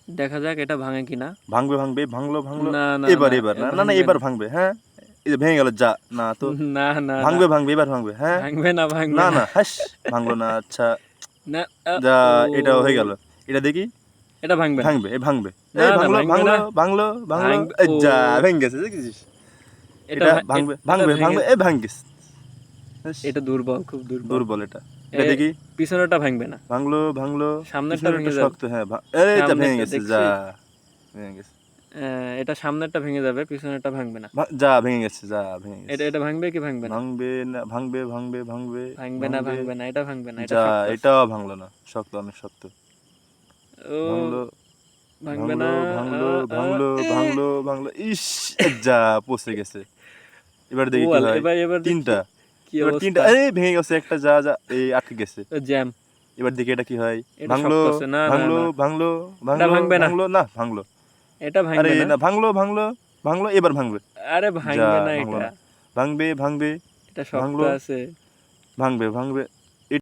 দেখা যাক এটা ভাঙে কিনা। ভাঙবে ভাঙবে, ভাঙলো ভাঙলো। না না এবার না এবার না না না ভাঙবে এবার না। ভাঙবে। হ্যাঁ, এই যে ভেঙে গেল, যা না তো। না না না ভাঙবে ভাঙবে, এবার ভাঙবে। হ্যাঁ, ভাঙবে না ভাঙবে না না না হাস, ভাঙলো না। আচ্ছা, না। যা, ও এটাও হয়ে গেল। এটা দেখি এটা ভাঙবে না। ভাঙবে, ভাঙবে। না এই না ভাঙলো ভাঙবে না। ভাঙলো ভাঙলো ভাঙলো, ভাঙবে এই ও যা ভেঙে গেছে, দেখেছিস? এটা এটা ভাঙবে এটা ভাঙবে ভেঙে। ভাঙবে, এই ভাঙ গেছে। হাস, এটা দুর্বল, খুব দুর্বল। দুর্বল এটা। এ এটা দেখি পিছনেরটা ভাঙবে না, ভাঙলো ভাঙলো। সামনেরটা পিছনেরটা ভেঙে যাবে। শক্ত, হ্যাঁ এই যা ভেঙে সামনেরটা গেছে, যা দেখছিস? ভেঙে গেছে। এটা সামনেরটা ভেঙে যাবে, পিছনেরটা ভাঙবে না। যা ভেঙে গেছে, যা ভেঙে এটা গেছে। এটা ভাঙবে কি ভাঙবে না? ভাঙবে না, ভাঙবে ভাঙবে ভাঙবে ভাঙবে না ভাঙবে। ভাঙবে না, এটা ভাঙবে না, এটা যা, শক্ত আছে। এটাও ভাঙলো না, শক্ত, অনেক শক্ত। ও ভাঙলো ভাঙবে না। ভাঙলো আ ভাঙলো আ ভাঙলো এ ভাঙলো ভাঙলো, ইস, যা পচে গেছে। এবার ও দেখি কি আল হয়। এবার দেখি তিনটা, কি এবার তিনটা, অবস্থা। এই ভেঙে গেছে একটা, যা যা এই আটকে গেছে। জ্যাম। এবার দেখি এটা কি হয়। এটা ভাঙলো শক্ত আছে। না না ভাঙলো না, ভাঙলো এটা ভাঙলো ভাঙবে না, ভাঙলো, না ভাঙলো। এটা আরে ভাঙবে না। না, ভাঙলো ভাঙলো ভাঙলো, এবার ভাঙবে। আরে যা ভাঙবে না ভাঙলো এটা, না। ভাঙবে ভাঙবে এটা শক্ত ভাঙলো, আছে। ভাঙবে ভাঙবে।